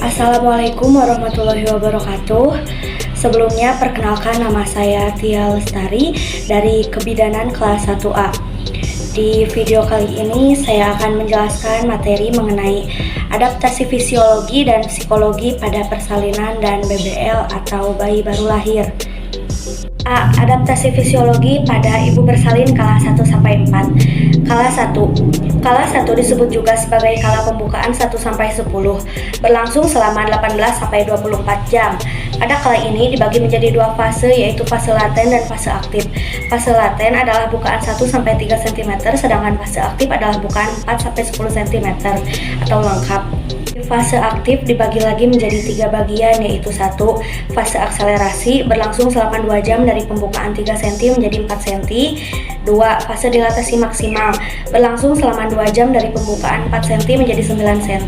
Assalamualaikum warahmatullahi wabarakatuh. Sebelumnya perkenalkan, nama saya Tia Lestari dari Kebidanan kelas 1A. Di video kali ini saya akan menjelaskan materi mengenai adaptasi fisiologi dan psikologi pada persalinan dan BBL atau bayi baru lahir. A. Adaptasi fisiologi pada ibu bersalin kala 1-4. Kala 1. Kala 1 disebut juga sebagai kala pembukaan 1-10, berlangsung selama 18-24 jam. Pada kala ini dibagi menjadi dua fase, yaitu fase laten dan fase aktif. Fase laten adalah bukaan 1-3 cm, sedangkan fase aktif adalah bukaan 4-10 cm atau lengkap. Fase aktif dibagi lagi menjadi 3 bagian, yaitu 1. Fase akselerasi berlangsung selama 2 jam dari pembukaan 3 cm menjadi 4 cm. 2. Fase dilatasi maksimal berlangsung selama 2 jam dari pembukaan 4 cm menjadi 9 cm.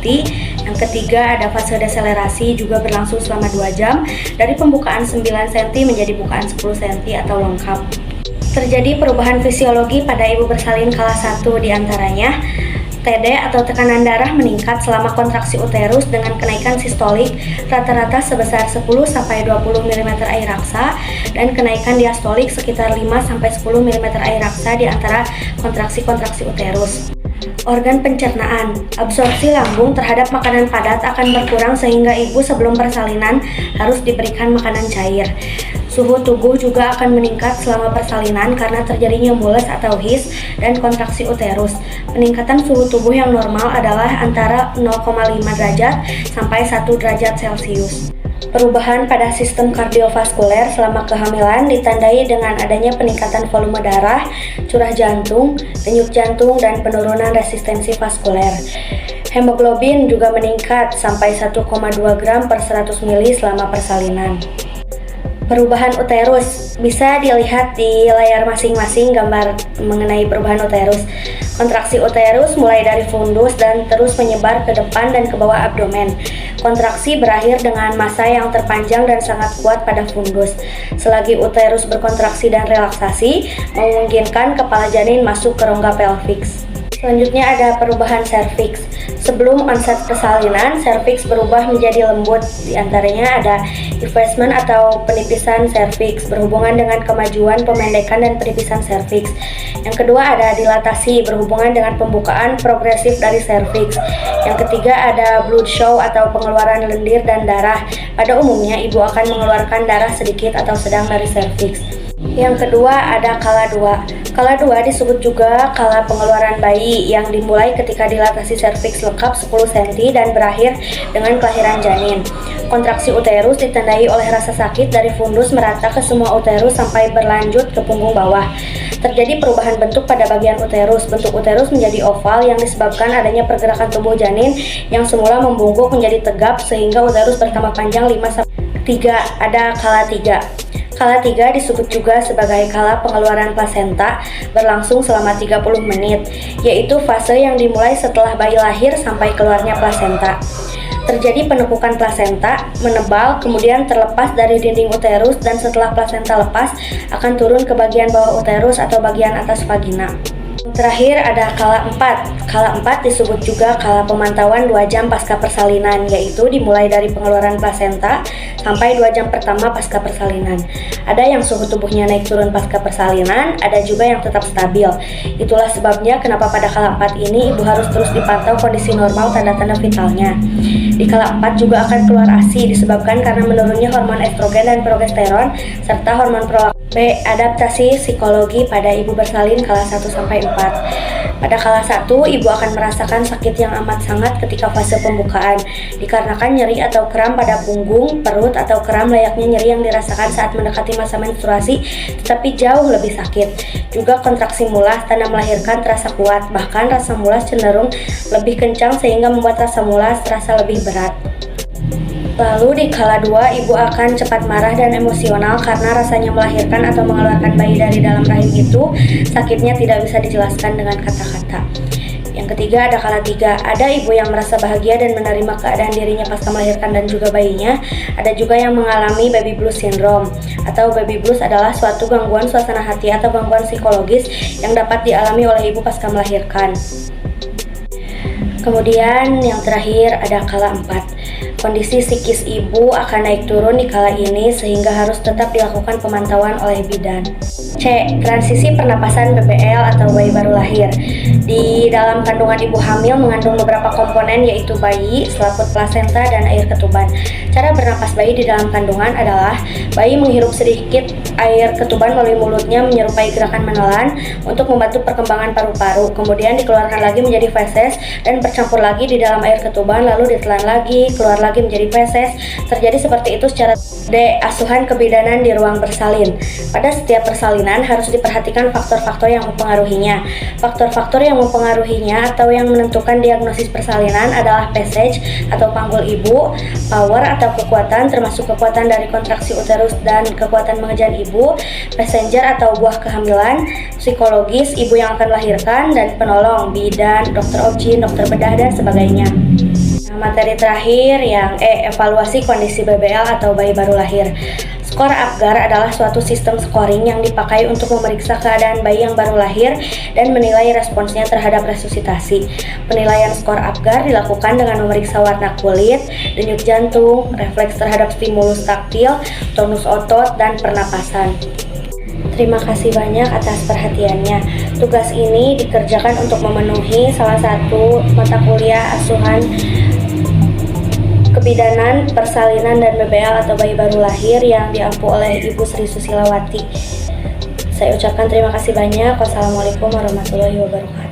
Yang ketiga ada fase deselerasi, juga berlangsung selama 2 jam dari pembukaan 9 cm menjadi bukaan 10 cm atau lengkap. Terjadi perubahan fisiologi pada ibu bersalin kala 1, diantaranya TD atau tekanan darah meningkat selama kontraksi uterus dengan kenaikan sistolik rata-rata sebesar 10-20 mm air raksa dan kenaikan diastolik sekitar 5-10 mm air raksa di antara kontraksi-kontraksi uterus. Organ pencernaan, absorpsi lambung terhadap makanan padat akan berkurang sehingga ibu sebelum persalinan harus diberikan makanan cair. Suhu tubuh juga akan meningkat selama persalinan karena terjadinya mules atau his dan kontraksi uterus. Peningkatan suhu tubuh yang normal adalah antara 0,5 derajat sampai 1 derajat Celcius. Perubahan pada sistem kardiovaskuler selama kehamilan ditandai dengan adanya peningkatan volume darah, curah jantung, denyut jantung, dan penurunan resistensi vaskuler. Hemoglobin juga meningkat sampai 1,2 gram per 100 ml selama persalinan. Perubahan uterus bisa dilihat di layar masing-masing gambar mengenai perubahan uterus. Kontraksi uterus mulai dari fundus dan terus menyebar ke depan dan ke bawah abdomen. Kontraksi berakhir dengan massa yang terpanjang dan sangat kuat pada fundus. Selagi uterus berkontraksi dan relaksasi, memungkinkan kepala janin masuk ke rongga pelviks. Selanjutnya ada perubahan serviks. Sebelum onset persalinan, serviks berubah menjadi lembut. Di antaranya ada effacement atau penipisan serviks berhubungan dengan kemajuan, pemendekan, dan penipisan serviks. Yang kedua ada dilatasi berhubungan dengan pembukaan progresif dari serviks. Yang ketiga ada blood show atau pengeluaran lendir dan darah. Pada umumnya ibu akan mengeluarkan darah sedikit atau sedang dari serviks. Yang kedua ada kala 2. Kala 2 disebut juga kala pengeluaran bayi yang dimulai ketika dilatasi serviks lengkap 10 cm dan berakhir dengan kelahiran janin. Kontraksi uterus ditandai oleh rasa sakit dari fundus merata ke semua uterus sampai berlanjut ke punggung bawah. Terjadi perubahan bentuk pada bagian uterus. Bentuk uterus menjadi oval yang disebabkan adanya pergerakan tubuh janin yang semula membungkuk menjadi tegap sehingga uterus bertambah panjang 5-3. Ada kala 3. Kala 3 disebut juga sebagai kala pengeluaran plasenta berlangsung selama 30 menit, yaitu fase yang dimulai setelah bayi lahir sampai keluarnya plasenta. Terjadi penumpukan plasenta, menebal, kemudian terlepas dari dinding uterus dan setelah plasenta lepas akan turun ke bagian bawah uterus atau bagian atas vagina. Terakhir ada kala 4. Kala 4 disebut juga kala pemantauan 2 jam pasca persalinan, yaitu dimulai dari pengeluaran plasenta sampai 2 jam pertama pasca persalinan. Ada yang suhu tubuhnya naik turun pasca persalinan, ada juga yang tetap stabil. Itulah sebabnya kenapa pada kala 4 ini ibu harus terus dipantau kondisi normal tanda-tanda vitalnya. Di kala 4 juga akan keluar ASI disebabkan karena menurunnya hormon estrogen dan progesteron serta hormon prolaktin. B. Adaptasi psikologi pada ibu bersalin kala 1-4. Pada kala 1, ibu akan merasakan sakit yang amat sangat ketika fase pembukaan, dikarenakan nyeri atau kram pada punggung, perut, atau kram layaknya nyeri yang dirasakan saat mendekati masa menstruasi, tetapi jauh lebih sakit. Juga kontraksi mulas tanda melahirkan terasa kuat, bahkan rasa mulas cenderung lebih kencang sehingga membuat rasa mulas terasa lebih berat. Lalu di kala 2, ibu akan cepat marah dan emosional karena rasanya melahirkan atau mengeluarkan bayi dari dalam rahim itu sakitnya tidak bisa dijelaskan dengan kata-kata. Yang ketiga ada kala 3. Ada ibu yang merasa bahagia dan menerima keadaan dirinya pasca melahirkan dan juga bayinya. Ada juga yang mengalami baby blues syndrome, atau baby blues adalah suatu gangguan suasana hati atau gangguan psikologis yang dapat dialami oleh ibu pasca melahirkan. Kemudian yang terakhir ada kala 4. Kondisi psikis ibu akan naik turun di kala ini sehingga harus tetap dilakukan pemantauan oleh bidan. C. Transisi pernapasan BBL atau bayi baru lahir. Di dalam kandungan ibu hamil mengandung beberapa komponen yaitu bayi, selaput plasenta, dan air ketuban. Cara bernapas bayi di dalam kandungan adalah bayi menghirup sedikit air ketuban melalui mulutnya menyerupai gerakan menelan untuk membantu perkembangan paru-paru. Kemudian dikeluarkan lagi menjadi feses dan bercampur lagi di dalam air ketuban, lalu ditelan lagi, keluar lagi menjadi feses. Terjadi seperti itu secara. D. Asuhan kebidanan di ruang bersalin. Pada setiap persalinan harus diperhatikan faktor-faktor yang mempengaruhinya. Faktor-faktor yang mempengaruhinya atau yang menentukan diagnosis persalinan adalah passage atau panggul ibu, power atau kekuatan termasuk kekuatan dari kontraksi uterus dan kekuatan mengejan ibu, passenger atau buah kehamilan, psikologis ibu yang akan melahirkan, dan penolong, bidan, dokter obgyn, dokter bedah, dan sebagainya. Materi terakhir yang evaluasi kondisi BBL atau bayi baru lahir. Skor APGAR adalah suatu sistem scoring yang dipakai untuk memeriksa keadaan bayi yang baru lahir dan menilai responsnya terhadap resusitasi. Penilaian skor APGAR dilakukan dengan memeriksa warna kulit, denyut jantung, refleks terhadap stimulus taktil, tonus otot, dan pernapasan. Terima kasih banyak atas perhatiannya. Tugas ini dikerjakan untuk memenuhi salah satu mata kuliah asuhan kebidanan, persalinan, dan BBL atau bayi baru lahir yang diampu oleh Ibu Sri Susilawati. Saya ucapkan terima kasih banyak. Wassalamualaikum warahmatullahi wabarakatuh.